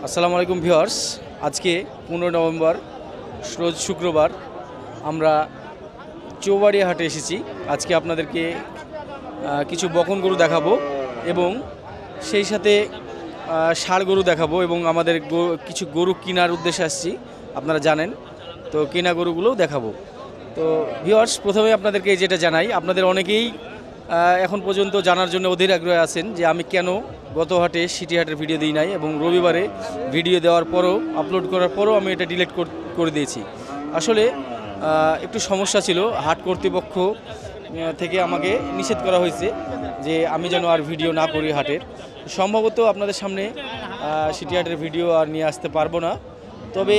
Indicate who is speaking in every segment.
Speaker 1: আসসালামু আলাইকুম ভিউয়ার্স, আজকে 15 নভেম্বর রোজ শুক্রবার আমরা চৌবাড়িয়া হাটে এসেছি। আজকে আপনাদেরকে কিছু বকন গরু দেখাবো এবং সেই সাথে ষাঁড় গরু দেখাবো এবং আমাদের কিছু গরু কেনার উদ্দেশ্যে আসছি, আপনারা জানেন। তো কেনা গরুগুলোও দেখাবো। তো ভিউয়ার্স, প্রথমে আপনাদেরকে যেটা জানাই, আপনাদের অনেকেই এখন পর্যন্ত জানার জন্য অধীর আগ্রহে আছেন যে আমি কেন গত হাটে সিটি হাটের ভিডিও দিই নাই এবং রবিবারে ভিডিও দেওয়ার পরও আপলোড করার পরও আমি এটা ডিলিট করে দিয়েছি। আসলে একটু সমস্যা ছিল, হাট কর্তৃপক্ষ থেকে আমাকে নিষেধ করা হয়েছে যে আমি যেন আর ভিডিও না করি হাটের। সম্ভবত আপনাদের সামনে সিটি হাটের ভিডিও আর নিয়ে আসতে পারবো না, তবে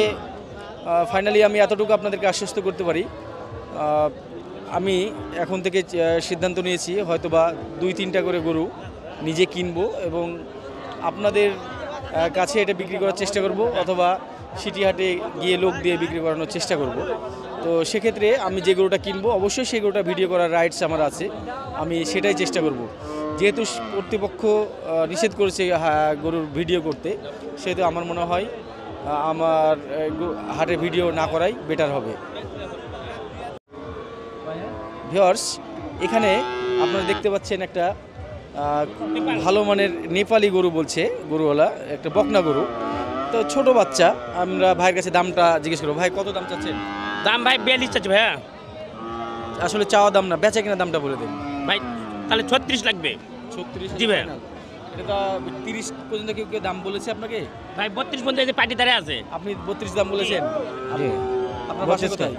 Speaker 1: ফাইনালি আমি এতটুকু আপনাদেরকে আশ্বস্ত করতে পারি, আমি এখন থেকে সিদ্ধান্ত নিয়েছি হয়তোবা 2-3টা করে গরু নিজে কিনবো এবং আপনাদের কাছে এটা বিক্রি করার চেষ্টা করব, অথবা সিটি হাটে গিয়ে লোক দিয়ে বিক্রি করানোর চেষ্টা করব। তো সেক্ষেত্রে আমি যে গরুটা কিনবো অবশ্যই সেই গরুটা ভিডিও করার রাইটস আমার আছে, আমি সেটাই চেষ্টা করব। যেহেতু কর্তৃপক্ষ নিষেধ করেছে গরুর ভিডিও করতে, সেহেতু আমার মনে হয় আমার হাটে ভিডিও না করাই বেটার হবে। ভিউয়ার্স, এখানে আপনারা দেখতে পাচ্ছেন একটা ভালো মানের নেপালি গরু বলছে গরুওয়ালা, একটা বকনা গরু। তো ছোট বাচ্চা, আমরা ভাইয়ের কাছে দামটা জিজ্ঞেস করবো। ভাই, কত দাম চাচ্ছেন?
Speaker 2: দাম ভাই 42 চাচ্ছি ভাইয়া।
Speaker 1: আসলে চাওয়া দাম না, বেচা কিনা দামটা বলে দেন
Speaker 2: ভাই। তাহলে 36 লাগবে।
Speaker 1: 36?
Speaker 2: জি ভাই।
Speaker 1: এটা তো 30 পর্যন্ত কেউ কেউ দাম বলেছে আপনাকে?
Speaker 2: ভাই 32 পর্যন্ত এই যে পার্টি তারে আছে।
Speaker 1: আপনি 32 দাম বলেছেন?
Speaker 3: জি।
Speaker 1: আপনার বাসা কোথায়?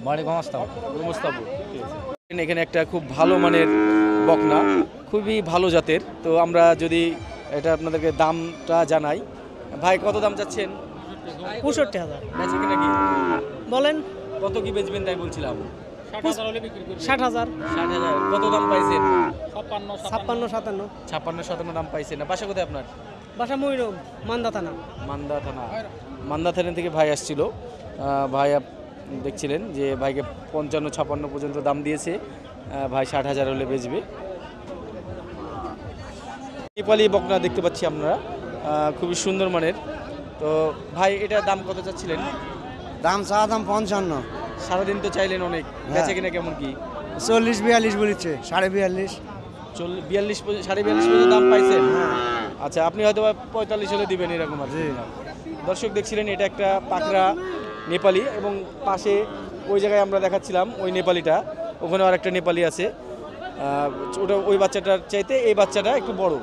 Speaker 3: বাড়ি গোমস্তাপুর।
Speaker 1: গোমস্তাপুর। এখানে একটা খুব ভালো মানের বকনা, খুবই ভালো জাতের। তো আমরা যদি এটা আপনাদেরকে দামটা জানাই, ভাই কত দাম চাচ্ছেন?
Speaker 4: 65,000
Speaker 1: বেচা কিনা কি
Speaker 4: বলেন।
Speaker 1: কত কি বেচবেন তাই বলছিলাম?
Speaker 4: 60,000
Speaker 1: 60,000। কত দাম পাইছেন?
Speaker 4: 56-57
Speaker 1: 56-57 দাম পাইছেন না? বাসা কোথায় আপনার?
Speaker 4: বাসা ময়ূরম, মান্দা থানা।
Speaker 1: মান্দা থানা। মান্দা থানা থেকে ভাই আসছিল। ভাই দেখছিলেন যে ভাইকে 55-56 পর্যন্ত দাম দিয়েছে, ভাই 60,000 হলে বেচবে। নেপালি বকনা দেখতে পাচ্ছি আপনারা, খুবই সুন্দর মানের। তো ভাই, এটার দাম কত চাচ্ছিলেন?
Speaker 3: দাম চাওয়া দাম 55।
Speaker 1: সারাদিন তো চাইলেন অনেক, বেচা কিনা কেমন কি?
Speaker 3: 40-42 বলেছে, 42.5।
Speaker 1: 42 42.5 পর্যন্ত দাম পাইছেন? আচ্ছা, আপনি হয়তো 45 হলে দিবেন এরকম আর কি। দর্শক দেখছিলেন, এটা একটা পাকড়া নেপালি এবং পাশে ওই জায়গায় আমরা দেখাচ্ছিলাম ওই নেপালিটা, ওখানে আর একটা নেপালি আছে। ওটা ওই বাচ্চাটার চাইতে এই বাচ্চাটা একটু বড়।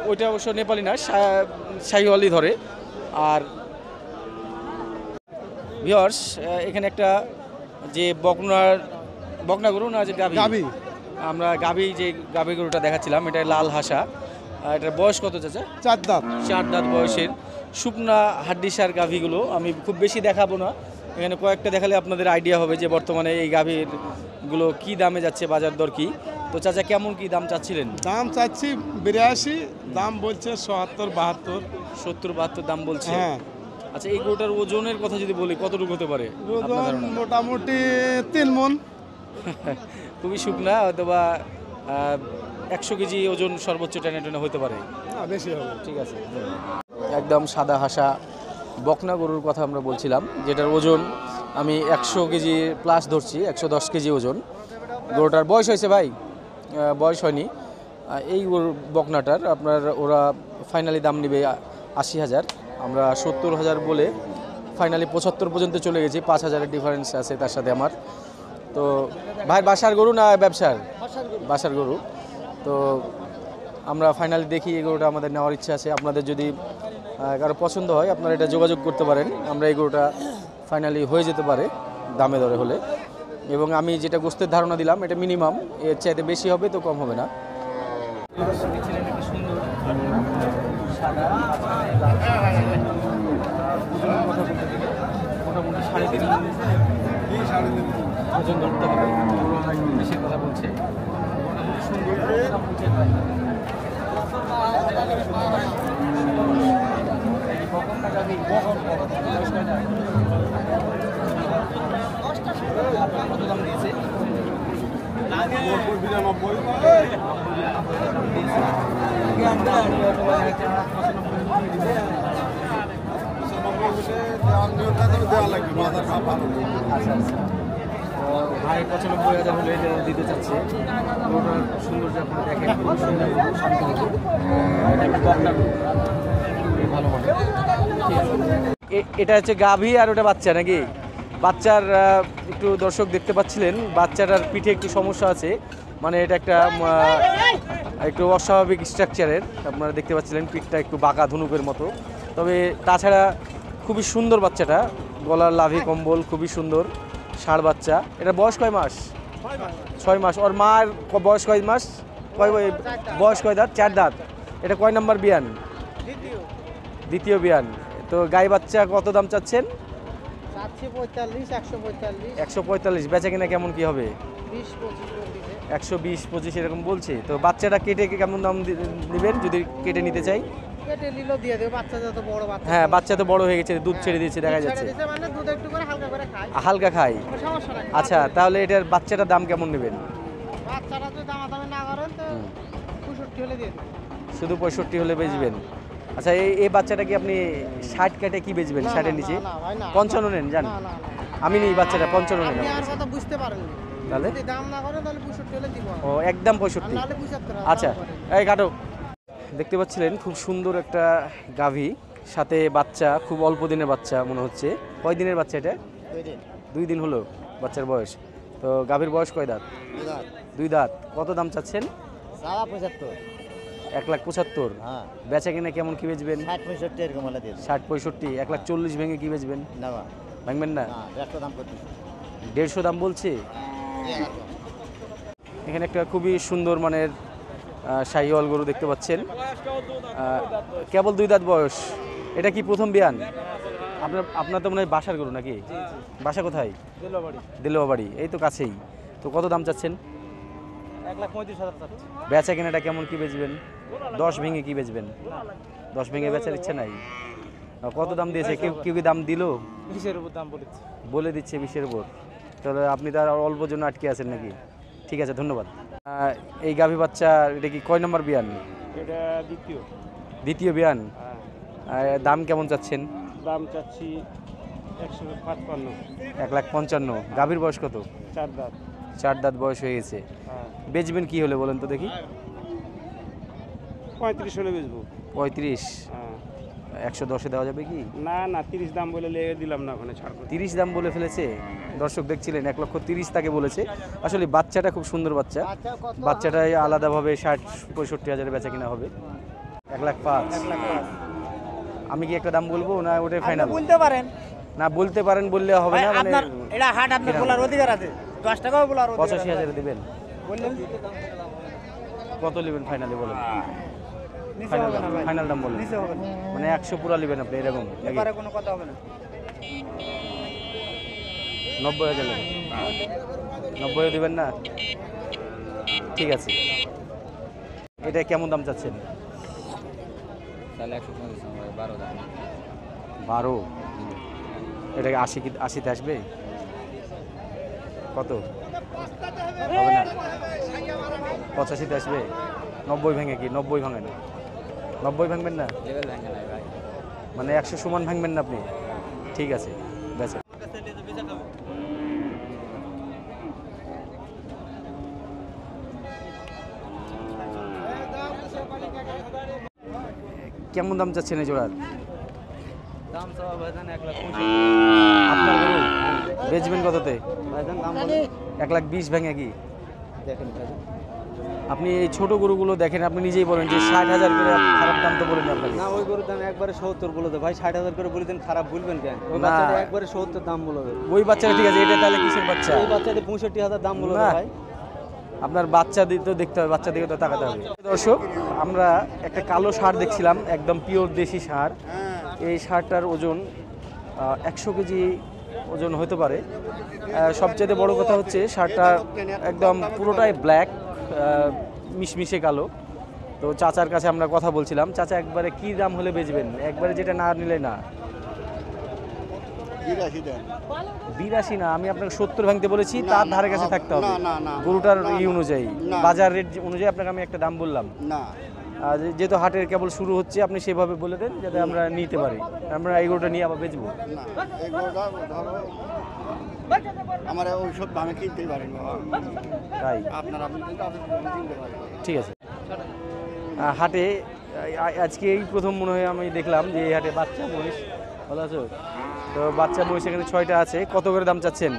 Speaker 1: ওইটা অবশ্য নেপালি না, শাহিওয়ালি ধরে। আর ভিউয়ার্স, এখানে একটা যে বকনা গরু না, যে গাভী, আমরা যে গাভী গরুটা দেখাচ্ছিলাম, এটা লাল হাসা। এটার বয়স কত চাচা?
Speaker 3: 4 দাঁত।
Speaker 1: 4 দাঁত বয়সের শুকনা হাড্ডিসার গাভীগুলো আমি খুব বেশি দেখাবো না, এখানে কয়েকটা দেখালে আপনাদের আইডিয়া হবে যে বর্তমানে এই গাভীরগুলো কি দামে যাচ্ছে, বাজার দর কি। তো চাচা, কেমন কি দাম চাচ্ছিলেন?
Speaker 5: দাম চাচ্ছি 82, দাম বলছে 77-72।
Speaker 1: 70-72 দাম বলছে।
Speaker 5: হ্যাঁ।
Speaker 1: আচ্ছা, এই গরুটার ওজনের কথা যদি বলি, কতটুকু হতে পারে আপনার
Speaker 5: ওজন
Speaker 1: ধারণা?
Speaker 5: মোটামুটি 3 মণ।
Speaker 1: খুবই শুকনা, অথবা 100 কেজি ওজন সর্বোচ্চ টেনে হতে পারে।
Speaker 5: না, বেশি হবে।
Speaker 1: ঠিক আছে। একদম সাদা হাসা বকনা গরুর কথা আমরা বলছিলাম, যেটার ওজন আমি 100 কেজি প্লাস ধরছি, 110 কেজি ওজন। গরুটার বয়স হয়েছে ভাই? বয়স হয়নি। এই বকনাটার আপনার ওরা ফাইনালি দাম নেবে 80,000, আমরা 70,000 বলে ফাইনালি 75 পর্যন্ত চলে গেছি। 5,000-এর ডিফারেন্স আছে তার সাথে আমার। তো ভাই, বাসার গরু না ব্যবসার? বাসার গরু। তো আমরা ফাইনালি দেখি, এই গরুটা আমাদের নেওয়ার ইচ্ছা আছে। আপনাদের যদি কারো পছন্দ হয়, আপনারা এটা যোগাযোগ করতে পারেন। আমরা এই গরুটা ফাইনালি হয়ে যেতে পারে দামে দরে হলে, এবং আমি যেটা গোস্তের ধারণা দিলাম এটা মিনিমাম, এর চাইতে বেশি হবে তো কম হবে না। মোটামুটি 3.5 ওজন ধরতে হবে, বেশি কথা বলছে। কত দাম দিয়েছে? 92। আচ্ছা আচ্ছা, তো ভাই 95,000 হলে এটা দিতে চাচ্ছে। গরুটার সৌন্দর্য আপনারা দেখেন, খুব সুন্দর গরু, শান্ত গরু। এটা একটা বকনা গরু, খুবই ভালো মানে। ঠিক আছে, এটা হচ্ছে গাভী আর ওটা বাচ্চা নাকি? বাচ্চার একটু দর্শক দেখতে পাচ্ছিলেন, বাচ্চাটার পিঠে একটু সমস্যা আছে, মানে এটা একটা একটু অস্বাভাবিক স্ট্রাকচারের। আপনারা দেখতে পাচ্ছিলেন পিঠটা একটু বাঁকা ধনুকের মতো, তবে তাছাড়া খুবই সুন্দর বাচ্চাটা, গলার লাভি কম্বল খুবই সুন্দর, ষাঁড় বাচ্চা। এটা বয়স কয় মাস? 6 মাস। ওর মার বয়স কয় মাস? বয়স কয় দাঁত? 4 দাঁত। এটা কয় নাম্বার বিয়ান? দ্বিতীয় বিয়ান। তো গাই বাচ্চা কত দাম চাচ্ছেন? 145। বেচা কিনা কেমন কি হবে? 120-25 এরকম বলছে। তো বাচ্চাটা কেটে কেমন দাম দিবেন যদি কেটে নিতে চাই? হ্যাঁ, বাচ্চা তো বড় হয়ে গেছে, দুধ ছেড়ে দিয়েছে দেখা যাচ্ছে, হালকা খায়। আচ্ছা, তাহলে এটার বাচ্চাটার দাম কেমন নেবেন? শুধু 65 হলে বেচবেন? আচ্ছা, এই বাচ্চাটা কি আপনি 60 কেটে কি বেচবেন? 60-এর নিচে? 55 নেন? জান, আমি নিই বাচ্চাটা 55 নেন।
Speaker 4: বুঝতে পারেন
Speaker 1: তাহলে
Speaker 4: দাম না করেন তাহলে 65 দিব।
Speaker 1: ও, একদম 65। আচ্ছা, এই কাটো। দেখতে পাচ্ছিলেন খুব সুন্দর একটা গাভী, সাথে বাচ্চা, খুব অল্প দিনের বাচ্চা মনে হচ্ছে। কয় দিনের বাচ্চা এটা? 2 দিন হলো বাচ্চার বয়স। তো গাভীর বয়স কয় দাঁত? 2 দাঁত। কত দাম চাচ্ছেন? 1,75,000।
Speaker 3: হ্যাঁ,
Speaker 1: বেচা কিনা কেমন কি বেচবেন?
Speaker 3: 60-65 এরকম হলে দিয়ে
Speaker 1: 60-65। 1,40,000 ভেঙে কি বেচবেন?
Speaker 3: না,
Speaker 1: ভাঙবেন না?
Speaker 3: 100 দাম করতে।
Speaker 1: 150 দাম বলছে। এখানে একটা খুবই সুন্দর মানের শাহিওয়াল গরু দেখতে পাচ্ছেন, কেবল 2 দাঁত বয়স। এটা কি প্রথম বিয়ান? আপনার তো মনে হয় বাসার গরু নাকি? বাসা কোথায়? দিলুয়াবাড়ি, এই তো কাছেই। তো কত দাম চাচ্ছেন?
Speaker 3: 1,35,000
Speaker 1: বেচা কেনাটা কেমন কি বেচবেন? 10 ভেঙে কি বেচবেন? 10 ভেঙে বেচার ইচ্ছা নাই? কত দাম দিয়েছে? কেউ কি দাম দিল?
Speaker 3: 20-এর উপর দাম
Speaker 1: বলে দিচ্ছে 20-এর উপর। তাহলে আপনি তার অল্প জন্য আটকে আছেন নাকি? ঠিক আছে, ধন্যবাদ। এই গাভী বাচ্চা, এটা কি কয় নম্বর বিয়ান?
Speaker 5: এটা
Speaker 1: দ্বিতীয় বিয়ান। দাম কেমন চাচ্ছেন?
Speaker 5: দাম চাচ্ছি 155।
Speaker 1: 1,55,000। গাভীর বয়স কত?
Speaker 5: 4 দাঁত।
Speaker 1: 4 দাঁত বয়স হয়ে গেছে। বেচবেন কি হলে বলেন তো দেখি?
Speaker 5: 35 হলে বেচবো।
Speaker 1: 35? 110-এ দেওয়া যাবে কি?
Speaker 5: না 30 দাম বলে লেগে দিলাম না, ওখানে ছাড়।
Speaker 1: 30 দাম বলে ফেলেছে। দর্শক দেখছিলেন 1,30,000 তাকে বলেছে। আসলে বাচ্চাটা খুব সুন্দর বাচ্চা, বাচ্চাটাই আলাদাভাবে 60-65 বেচা কিনা হবে। 1,05,000। আমি কি একটা দাম বলবো না ওটাই ফাইনাল?
Speaker 3: বলতে পারেন
Speaker 1: না, বলতে পারেন বললে হবে না, মানে
Speaker 3: আপনার এটা হাট, আপনার বলার অধিকার আছে। 10 টাকাও বলার অধিকার আছে।
Speaker 1: 85,000 দিবেন?
Speaker 3: বললেন
Speaker 1: কত নেবেন ফাইনালি বলেন?
Speaker 3: নিচে হবে না ভাই,
Speaker 1: ফাইনাল দাম বলেন।
Speaker 3: নিচে হবে না,
Speaker 1: মানে 100 পুরা নেবেন আপনি এরকম নাকি?
Speaker 3: এবারে কোনো কথা হবে না।
Speaker 1: 90,000 নেবেন? 90 দিবেন না? ঠিক আছে। এটা কেমন দাম চাচ্ছেন?
Speaker 3: তাহলে 115 দাম।
Speaker 1: 12? এটা 80-তে আসবে? কত হবে না? 85-তে আসবে? 90 ভেঙে কি? 90 ভাঙে না? 90 ভাঙবেন না?
Speaker 3: লেভেল ভাঙে নাই ভাই,
Speaker 1: মানে 100 সমান ভাঙবেন না আপনি? ঠিক আছে, বেচা। কেমন দাম চাচ্ছেন এই জোড়ার?
Speaker 3: দাম সব ভাইজান 1,25,000।
Speaker 1: আপনার গরু বেচবেন কততে?
Speaker 3: ভাইজান দাম বলে
Speaker 1: 1,20,000 ভেঙে কি?
Speaker 3: দেখেন ভাইজান,
Speaker 1: আপনি এই ছোট গরুগুলো দেখেন, আপনি নিজেই বলেন যে 60,000 করে, খারাপ দাম তো বলেন আপনাকে।
Speaker 3: না ওই গরুর দাম একবারে 70 বলে দেয় ভাই। 60,000 করে বলে দেন, খারাপ বলবেন কেন? ওই
Speaker 1: না।
Speaker 3: বাচ্চাটা একবারে 70 দাম বলে দেয়।
Speaker 1: ওই বাচ্চাটা ঠিক আছে, এটা তাহলে কিসের বাচ্চা?
Speaker 3: এই বাচ্চাটা 65,000 দাম বলে দেয়
Speaker 1: না।
Speaker 3: ভাই।
Speaker 1: আপনার বাচ্চা তো দেখতে হবে, বাচ্চা দিকে তো তাকাতে হবে। দর্শক, আমরা একটা কালো ষাঁড় দেখছিলাম, একদম পিওর দেশি ষাঁড়। এই ষাঁড়টার ওজন 100 কেজি ওজন হতে পারে। সবচেয়ে বড় কথা হচ্ছে ষাঁড়টা একদম পুরোটাই ব্ল্যাক, মিশমিশে কালো। তো চাচার কাছে আমরা কথা বলছিলাম, চাচা একবারে কি দাম হলে বেচবেন? একবারে যেটা না নিলে না। 82 না, আমি আপনাকে 70 ভাঙতে বলেছি, তার ধারে কাছে থাকতে হবে গরুটার অনুযায়ী, বাজার রেট অনুযায়ী আপনাকে আমি একটা দাম বললাম। আর যেহেতু হাটের কেবল শুরু হচ্ছে আপনি সেভাবে বলে দেন যাতে আমরা নিতে পারি, আমরা এই গরুটা নিয়ে আবার বেচবো।
Speaker 6: আমরা ওইসব দামে কিনতেই পারি না,
Speaker 1: তাই
Speaker 6: আপনারা কিনতে পারেন।
Speaker 1: ঠিক আছে। হাটে আজকে এই প্রথম মনে হয় আমি দেখলাম যে এই হাটে বাচ্চা মহিষ, ভালো আছো তো? বাচ্চা মহিষ এখানে 6টা আছে। কত করে দাম চাচ্ছেন?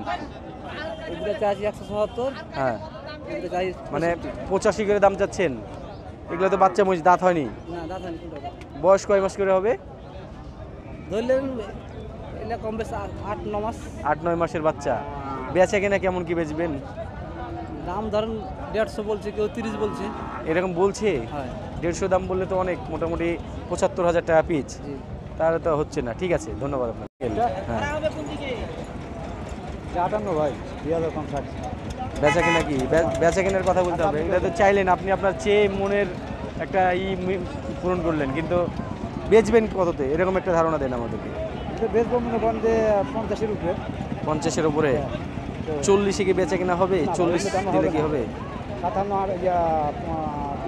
Speaker 3: এগুলো চাইছি 177,
Speaker 1: হ্যাঁ,
Speaker 3: এগুলো চাই
Speaker 1: মানে 85 করে দাম চাচ্ছেন। এগুলো তো বাচ্চা মহিষ, দাঁত হয়নি।
Speaker 3: না দাদা কোনটা
Speaker 1: বয়স কয় মাস করে হবে?
Speaker 3: ধরলেন এটা কম বেশ 8-9 মাস।
Speaker 1: 8-9 মাসের বাচ্চা। বেচা কিনা কেমন কি বেচবেন?
Speaker 3: দাম ধরেন 150 বলছে, কেউ 30 বলছে।
Speaker 1: এরকম বলছে?
Speaker 3: হ্যাঁ
Speaker 1: 150 দাম বললে তো অনেক, মোটামুটি 75,000 টাকা পিচ,
Speaker 3: জি।
Speaker 1: তাহলে তো হচ্ছে না। ঠিক আছে, ধন্যবাদ আপনাকে। হ্যাঁ,
Speaker 3: 58 ভাই 2050।
Speaker 1: বেচা কিনা কি? বেচা কেনার কথা বলতে হবে। এটা তো চাইলেন আপনি, আপনার চেয়ে মনের একটা পূরণ করলেন, কিন্তু বেচবেন কততে এরকম একটা ধারণা দেন আমাদেরকে।
Speaker 3: এটা বেশ মনে করেন যে 50-এর উপরে।
Speaker 1: 50-এর উপরে? 40-এ কি বেচা কিনা হবে? 40 দিলে কি হবে?
Speaker 3: 57 আর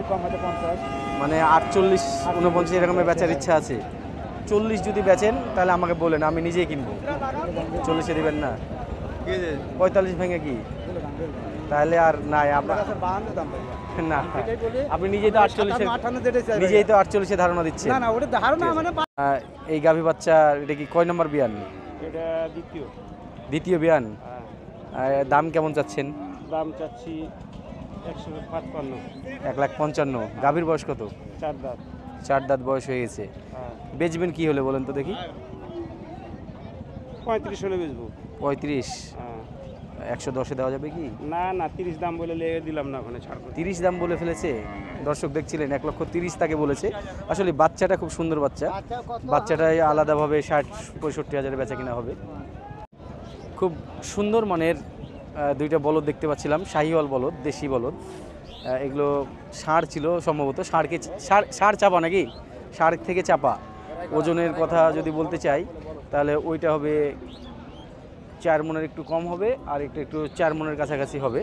Speaker 3: কম হয়তো 50।
Speaker 1: মানে 48-49 এরকমের বেচার ইচ্ছা আছে। 40 যদি বেচেন তাহলে আমাকে বলেন, আমি নিজেই কিনবো। 40-এ দিবেন না? 45 ভেঙে কি? তাহলে আর নাই আপনার না, আপনি নিজেই তো 48-এর, নিজেই তো 48-এ ধারণা দিচ্ছেন।
Speaker 3: না ওটা ধারণা মানে
Speaker 1: এই গাভী বাচ্চা এটা কি কয় নম্বর বিয়ান?
Speaker 3: এটা
Speaker 1: দ্বিতীয় বিয়ান। দাম কেমন চাচ্ছেন?
Speaker 3: দাম চাচ্ছি 155।
Speaker 1: 1,55,000। গাভীর বয়স কত?
Speaker 3: 4 দাঁত।
Speaker 1: 4 দাঁত বয়স হয়ে গেছে। বেচবেন কি হলে বলেন তো দেখি?
Speaker 3: 35 হলে বেচবো।
Speaker 1: 35? 110-এ দেওয়া যাবে কি?
Speaker 3: না না 30 দাম বলে লেগে দিলাম না, ওখানে ছাড় করে।
Speaker 1: 30 দাম বলে ফেলেছে। দর্শক দেখছিলেন 1,30,000 তাকে বলেছে। আসলে বাচ্চাটা খুব সুন্দর বাচ্চা, বাচ্চাটাই আলাদাভাবে 60-65 হাজারে বেচা কিনা হবে। খুব সুন্দর মানের দুইটা বলদ দেখতে পাচ্ছিলাম, শাহিওয়াল বলদ, দেশি বলদ। এগুলো ষাঁড় ছিল সম্ভবত, ষাঁড় চাপা নাকি? ষাঁড় থেকে চাপা। ওজনের কথা যদি বলতে চাই তাহলে ওইটা হবে 4 মনের একটু কম হবে, আর একটু 4 মনের কাছাকাছি হবে,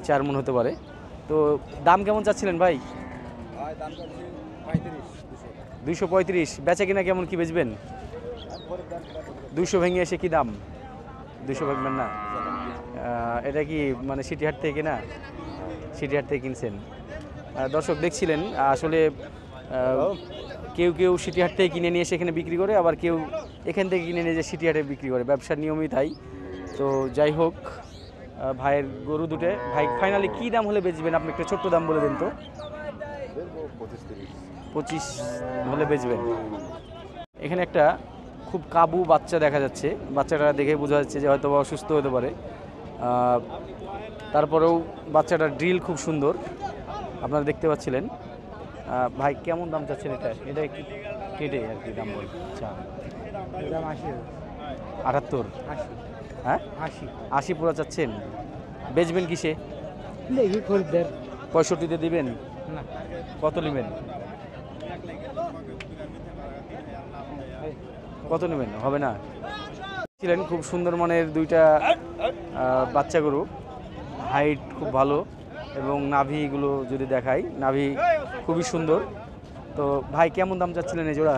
Speaker 1: 4 মন হতে পারে। তো দাম কেমন চাচ্ছিলেন ভাই? 235। বেচা কিনা কেমন কি বেচবেন? 200 ভেঙে এসে কি দাম? 200 ভাঙবেন না? এটা কি মানে সিটিহাট থেকে কিনা? সিটিহাট থেকে কিনছেন। দর্শক দেখছিলেন আসলে কেউ কেউ সিটিহাট থেকে কিনে নিয়ে এসে এখানে বিক্রি করে, আবার কেউ এখান থেকে কিনে নিয়ে যে সিটিহাটে বিক্রি করে, ব্যবসার নিয়মই তাই। তো যাই হোক, ভাইয়ের গরু দুটো, ভাই ফাইনালি কি দাম হলে বেচবেন? আপনি একটা ছোট্ট দাম বলে দেন তো। 25 হলে বেচবেন। এখানে একটা খুব কাবু বাচ্চা দেখা যাচ্ছে, বাচ্চাটা দেখে বোঝা যাচ্ছে যে হয়তো বা অসুস্থ হতে পারে। তারপরেও বাচ্চাটার ড্রিল খুব সুন্দর, আপনারা দেখতে পাচ্ছিলেন। ভাই কেমন দাম চাচ্ছেন এটা? এটা কি কেটে আর কি দাম বল? আচ্ছা, 78? হ্যাঁ 80 পুরো চাচ্ছেন। বেচবেন কিসে? 65-তে দিবেন? কত নেবেন? কত নেবেন? হবে না? ছিলেন খুব সুন্দর মানের দুইটা বাচ্চা গরু, হাইট খুব ভালো, এবং নাভিগুলো যদি দেখাই, নাভি খুবই সুন্দর। তো ভাই কেমন দাম চাচ্ছিলেন এই জোড়া?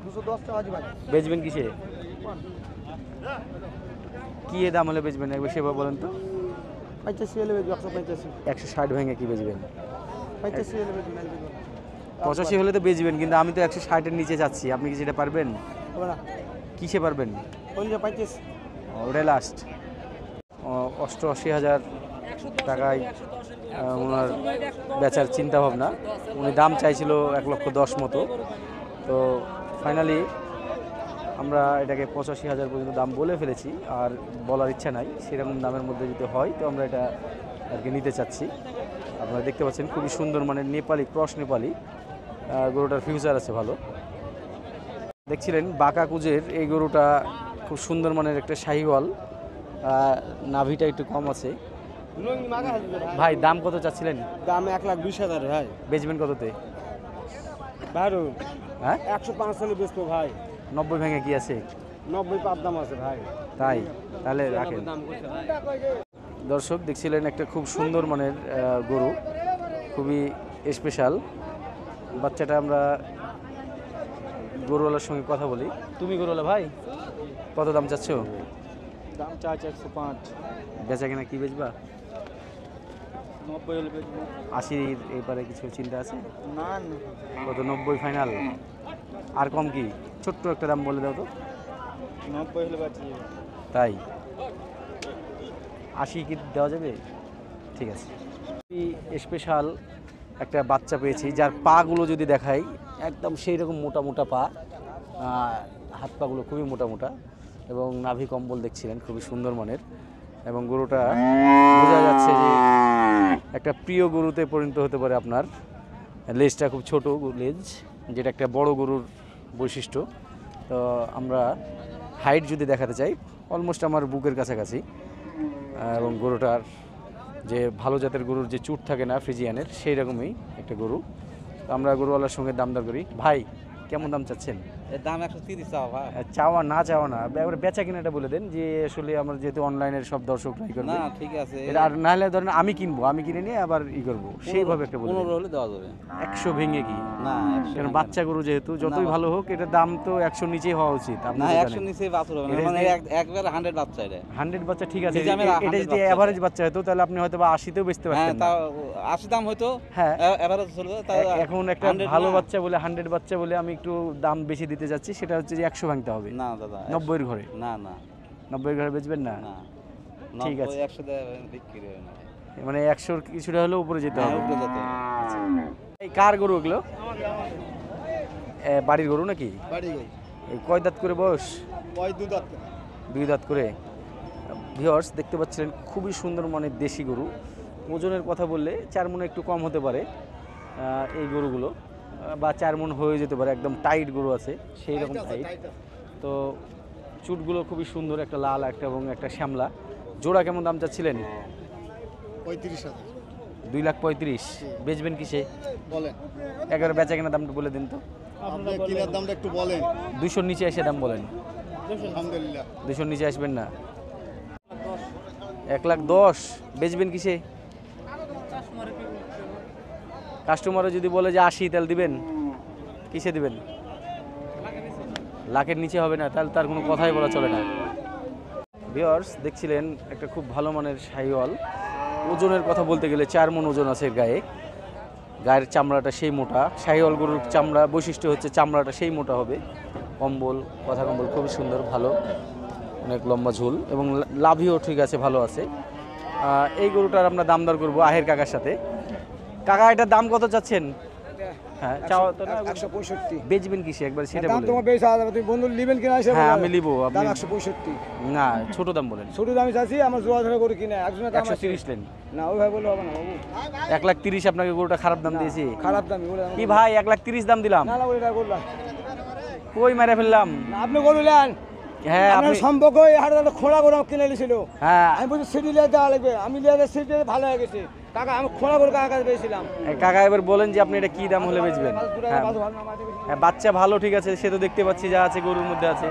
Speaker 4: 210 টাকা ভাই।
Speaker 1: বেচবেন কিসে? কি দাম হলে বেচবেন একবার সেভাবে বলেন তো।
Speaker 4: 85 হলে বেচবো। 185।
Speaker 1: 160 ভেঙে কি বেচবেন?
Speaker 4: 85 হলে বেচবো।
Speaker 1: 85 হলে তো বেচবেন, কিন্তু আমি তো 160-এর নিচে যাচ্ছি, আপনি কি সেটা পারবেন?
Speaker 4: হবে না।
Speaker 1: কিসে পারবেন?
Speaker 4: বলি 35।
Speaker 1: ওটাই লাস্ট। 88,000 টাকায় ওনার বেচার চিন্তা ভাবনা। উনি দাম চাইছিল 1,10,000 মতো। তো ফাইনালি আমরা এটাকে 85,000 পর্যন্ত দাম বলে ফেলেছি, আর বলার ইচ্ছা নাই। সেরকম দামের মধ্যে যদি হয় তো আমরা এটা আর কি নিতে চাচ্ছি। আপনারা দেখতে পাচ্ছেন খুবই সুন্দর মানের নেপালি, ক্রস নেপালি। গরুটার ফিউচার আছে ভালো। দেখছিলেন বাঁকা কুজের এই গরুটা খুব সুন্দর মানের একটা শাহিওয়াল, নাভিটা একটু কম আছে। ভাই দাম কত চাচ্ছিলেন?
Speaker 3: দাম 1,20,000 ভাই।
Speaker 1: বেচবেন কততে?
Speaker 3: বারো।
Speaker 1: হ্যাঁ
Speaker 3: 105 হলে বেচবো ভাই।
Speaker 1: 90 ভেঙে কি আছে?
Speaker 3: 90 পাপ দাম আছে ভাই।
Speaker 1: তাই? তাহলে রাখেন। দর্শক দেখছিলেন একটা খুব সুন্দর মানের গরু, খুবই স্পেশাল। বাচ্চাটা আমরা গরুওয়ালার সঙ্গে কথা বলি। তুমি গরুওয়ালা ভাই, কত দাম চাচ্ছ?
Speaker 4: দাম চার্জ 105।
Speaker 1: বেচা কেনা কি বেচবা?
Speaker 4: 90 হলে বেচবো।
Speaker 1: 80-র এবারে কিছু চিন্তা আছে?
Speaker 4: না
Speaker 1: কত, 90 ফাইনাল? আর কম কি? ছোট্ট একটা দাম বলে দাও তো।
Speaker 4: 90 হলে বেচি।
Speaker 1: তাই 80 কি দেওয়া যাবে? ঠিক আছে। স্পেশাল একটা বাচ্চা পেয়েছি যার পাগুলো যদি দেখাই একদম সেই রকম মোটা মোটা পা, হাত পাগুলো খুবই মোটা মোটা এবং নাভি কম্বল দেখছিলেন খুবই সুন্দর মানের, এবং গরুটা বোঝা যাচ্ছে যে একটা প্রিয় গরুতে পরিণত হতে পারে আপনার। লেজটা খুব ছোট লেজ, যেটা একটা বড় গরুর বৈশিষ্ট্য। তো আমরা হাইট যদি দেখাতে চাই অলমোস্ট আমার বুকের কাছাকাছি, এবং গরুটার যে ভালো জাতের গরুর যে চুট থাকে না ফ্রিজিয়ানের, সেই রকমই একটা গরু। তো আমরা গরুওয়ালার সঙ্গে দাম দর করি। ভাই কেমন দাম চাচ্ছেন?
Speaker 3: এর দাম 130 চাওয়া ভাই।
Speaker 1: চাওয়া না এবার বেচা কিনাটা বলে দেন, যে আসলে আমার যেহেতু অনলাইনের সব দর্শক ট্রাই করবে।
Speaker 3: না ঠিক আছে,
Speaker 1: এটা আর নাহলে ধরেন আমি কিনবো, আমি কিনে নিয়ে আবার করবো, সেইভাবে একটা বলে
Speaker 3: 15 হলে দেওয়া যাবে।
Speaker 1: 100 ভেঙে কি?
Speaker 3: না
Speaker 1: কারণ বাচ্চা গরু যেহেতু যতই ভালো হোক এটার দাম তো 100 নিচেই হওয়া উচিত। আপনি
Speaker 3: না
Speaker 1: তো
Speaker 3: 100
Speaker 1: জানেন।
Speaker 3: নিচে বাছুর হবে না,
Speaker 1: এটা
Speaker 3: মানে
Speaker 1: যদি-
Speaker 3: একবার 100 বাচ্চা এটা।
Speaker 1: 100 বাচ্চা ঠিক আছে,
Speaker 3: নিজামের
Speaker 1: এটা
Speaker 3: 100
Speaker 1: যদি
Speaker 3: বাচ্চা।
Speaker 1: এভারেজ বাচ্চা হতো তাহলে আপনি হয়তো বা 80তেও বেচতে
Speaker 3: হ্যাঁ
Speaker 1: পারতেন
Speaker 3: তা
Speaker 1: না।
Speaker 3: 80 দাম হয়তো,
Speaker 1: হ্যাঁ।
Speaker 3: এভারেজ চলবে। তা
Speaker 1: এখন একটা
Speaker 3: 100
Speaker 1: ভালো
Speaker 3: না।
Speaker 1: বাচ্চা বলে 100 বাচ্চা বলে আমি একটু দাম বেশি দিতে যাচ্ছি, সেটা হচ্ছে যে 100 ভাঙতে হবে।
Speaker 3: না দাদা
Speaker 1: 90-এর ঘরে,
Speaker 3: না না
Speaker 1: 90-এর ঘরে বেচবেন না?
Speaker 3: না
Speaker 1: ঠিক আছে।
Speaker 3: 100 দেয় বিক্রি হবে না।
Speaker 1: মানে 100-র কিছুটা হলেও উপরে যেতে
Speaker 3: হ্যাঁ
Speaker 1: হবে।
Speaker 3: উপরে যেতে হবে।
Speaker 1: এই কার গরু এগুলো? বাড়ির গরু নাকি?
Speaker 4: বাড়ি গই।
Speaker 1: এই কয় দাঁত করে বয়স?
Speaker 4: ওই দুধ দাঁত।
Speaker 1: 2 দাঁত করে। ভিউয়ার্স দেখতে পাচ্ছিলেন খুবই সুন্দর মানের দেশি গরু। ওজনের কথা বললে 4 মণ একটু কম হতে পারে এই গরুগুলো, বা 4 মণ হয়ে যেতে পারে। একদম টাইট গরু আছে, সেই রকম টাইট। তো চুটগুলো খুবই সুন্দর, একটা লাল একটা এবং একটা শ্যামলা। জোড়া কেমন দাম চাচ্ছিলেন?
Speaker 4: 35,000
Speaker 1: 2,35,000। বেচবেন কিসে?
Speaker 4: বলেন।
Speaker 1: এগারো বেচা কেনা দামটা বলে দিন তো।
Speaker 4: আপনি কিনার দামটা একটু বলেন।
Speaker 1: 200-র নিচে এসে দাম বলেন।
Speaker 4: আলহামদুলিল্লাহ।
Speaker 1: 200-র নিচে আসবেন না? 1,10,000। বেচবেন কিসে? কাস্টমারও যদি বলে যে 80 তাহলে দিবেন? কিসে দিবেন? লাখের নিচে হবে না, তাহলে তার কোনো কথাই বলা চলে না। ভিউয়ার্স দেখছিলেন একটা খুব ভালো মানের শাহিওয়াল। ওজনের কথা বলতে গেলে 4 মণ ওজন আছে গায়ের চামড়াটা সেই মোটা। শাহিওয়াল গরুর চামড়া বৈশিষ্ট্য হচ্ছে চামড়াটা সেই মোটা হবে। কম্বল, কথা কম্বল খুবই সুন্দর, ভালো, অনেক লম্বা ঝুল, এবং লাভিও ঠিক আছে, ভালো আছে। এই গরুটার আমরা দাম দর করবো আহের কাকার সাথে। কাকা এটার দাম কত চাচ্ছেন? হ্যাঁ চাওয়া তো না।
Speaker 4: 165।
Speaker 1: বেচবেন কিসে একবার সেটা
Speaker 4: দাম
Speaker 1: বলেন।
Speaker 4: তোমার বেশি আছে, তুমি বন্ধু নেবেন কিনা এসে
Speaker 1: হ্যাঁ
Speaker 4: বলো।
Speaker 1: আমি নিবো।
Speaker 4: দাম
Speaker 1: আপনি
Speaker 4: 165।
Speaker 1: না ছোট দাম বলেন।
Speaker 4: ছোট দামি চাচ্ছি, আমার জোড়া ধরে করে কিনে একজনের দাম আছে।
Speaker 1: 130 লেন।
Speaker 4: না ওইভাবে বলে হবে না বাবু।
Speaker 1: 1,30,000 আপনাকে গরুটা খারাপ দাম দিয়েছি?
Speaker 4: খারাপ দামি বলে
Speaker 1: কি ভাই 1,30,000 দাম দিলাম?
Speaker 4: না না ওইটা করলাম
Speaker 1: কই মেরে ফেললাম?
Speaker 4: না, আপনি বললেন।
Speaker 1: হ্যাঁ
Speaker 4: আপনার
Speaker 1: আপনি,
Speaker 4: সম্পর্ক এই হাটে খোলা করে কিনে নিয়েছিল।
Speaker 1: হ্যাঁ
Speaker 4: আমি বলছি সিটি লিয়ে দেওয়া লাগবে, আমি লিয়ে সিটি ভালো হয়ে গেছে কাকা, আমি খোলা করে কাকা কাছে পেয়েছিলাম।
Speaker 1: কাকা এবার বলেন যে আপনি এটা কি দাম হলে বেচবেন? হ্যাঁ হ্যাঁ, বাচ্চা ভালো ঠিক আছে, সে তো দেখতে পাচ্ছি যা আছে গরুর মধ্যে আছে।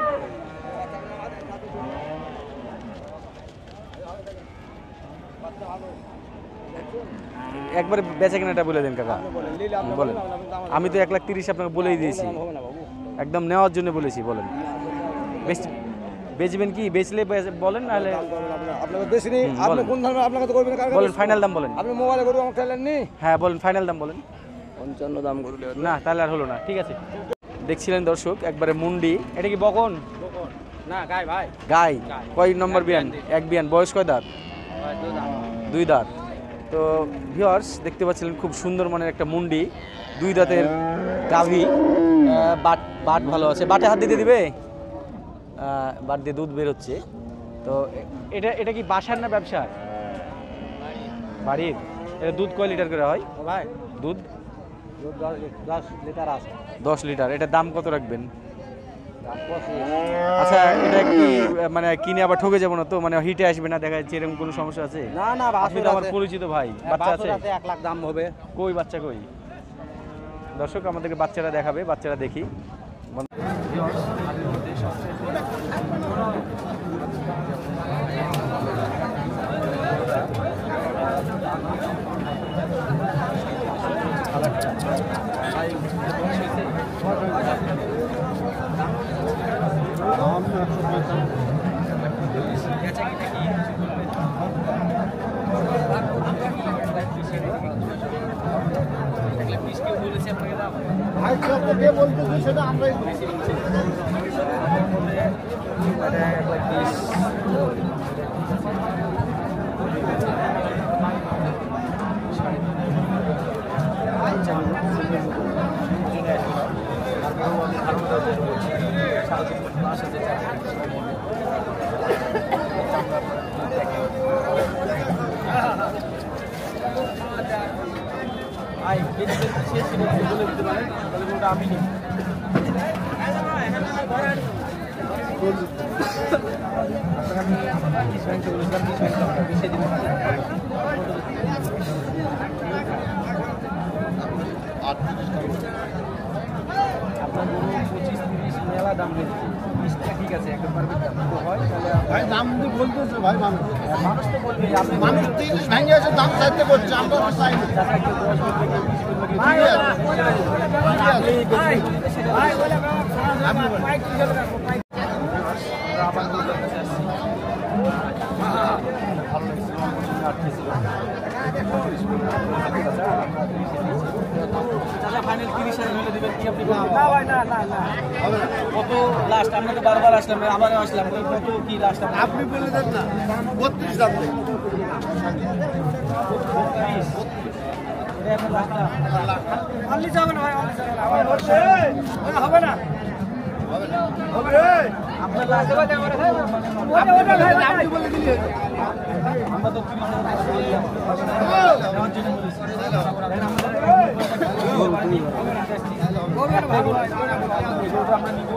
Speaker 1: একবার বেচা কেনাটা বলে দেন কাকা, বলেন। আমি তো 1,30,000 আপনাকে বলেই দিয়েছি, একদম নেওয়ার জন্য বলেছি। বলেন বেচবেন কি? বেচলে বলেন, নাহলে
Speaker 4: আপনাকে বেশি নেই,
Speaker 1: হুম,
Speaker 4: আপনি
Speaker 1: বলেন।
Speaker 4: কোন ধরনের আপনাকে তো করবেন কাকা?
Speaker 1: বলেন ফাইনাল দাম বলেন।
Speaker 4: আপনি মোবাইলে করবেন আমাকে টেলেন নি।
Speaker 1: হ্যাঁ বলেন ফাইনাল দাম বলেন।
Speaker 4: 55 দাম করলে
Speaker 1: না তাহলে আর হলো না, ঠিক আছে। দেখছিলেন দর্শক একবারে মুন্ডি। এটা কি বকন?
Speaker 3: না গাই ভাই,
Speaker 1: গাই। কয় নম্বর বিয়ান? এক বিয়ান। বয়স কয় দাঁত? 2 দাঁত। তো ভিউয়ার্স দেখতে পাচ্ছিলেন খুব সুন্দর মানের একটা মুন্ডি, 2 দাঁতের গাভী। বাট ভালো আছে। বাটে হাত দিতে দিবে? বাট দিয়ে দুধ বের হচ্ছে। তো এটা কি বাসার না ব্যবসার? বাড়ির। এটা দুধ কয় লিটার করে হয়
Speaker 3: ভাই
Speaker 1: দুধ?
Speaker 3: 10 লিটার আছে।
Speaker 1: 10 লিটার। এটার দাম কত রাখবেন?
Speaker 3: দাম 25।
Speaker 1: আচ্ছা এটা কি মানে কিনে আবার ঠকে যাবো না তো? মানে হিটে আসবে না, দেখা যাচ্ছে এরকম কোনো সমস্যা আছে?
Speaker 3: না না
Speaker 1: আপনি তো আমার পরিচিত ভাই। বাচ্চা আছে?
Speaker 3: 1 লাখ দাম হবে।
Speaker 1: কই বাচ্চা কই? দর্শক আমাদেরকে বাচ্চারা দেখাবে, বাচ্চারা দেখি।
Speaker 6: যে বলতেছে সেটা আমরাই
Speaker 1: আমি নিই আপনার গরু 25-30 মেলা দাম বেশি 20টা ঠিক আছে একটা পারফেক্ট দাম তো হয় তাহলে
Speaker 6: ভাই দাম তো বলতেছে ভাই মানুষ
Speaker 1: মানুষ তো বলবে আপনি
Speaker 6: মানুষ 30 ভেঙে এসে দাম চাইতে করছে আমরা তো চাই না।
Speaker 1: ফাইনাল 30,000 হলে দিবেন কি আপনি বলবেন? না ভাই না না না কত লাস্ট আমরা তো বারবার আসলাম আবার আসলাম কত কি লাস্ট
Speaker 6: আপনি বলে দেন না 32 দাম দেন
Speaker 3: আনলি যাবে না ভাই, আনলি যাবে না। আবার হচ্ছে। হবে না। হবে রে।
Speaker 1: আপনার লাস্ট
Speaker 3: ওটা ভাই আপনি বলে দিলে।
Speaker 1: আমরা তো 30,000 বললাম নেওয়ার জন্য বলেছি
Speaker 3: হবে না ভাই।
Speaker 1: আমরা নিব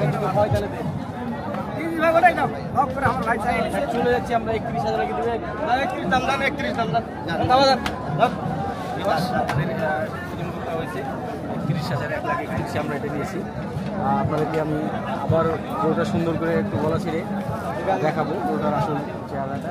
Speaker 1: যদি হয় তাহলে দেন।
Speaker 3: ভাই ওটাই দাও। হক করে আমার ভাই চাই।
Speaker 1: চলে যাচ্ছি আমরা 31,000 আগে দেবেন
Speaker 6: 31 দাম দেন 31 দাম দেন
Speaker 1: হয়েছে 31,000 1 লাখ 31 আমরা এটা নিয়েছি আপনাদেরকে আমি আবার গরুটা সুন্দর করে একটু গলা ছিঁড়ে দেখাবো গরুটার আসল চেহারাটা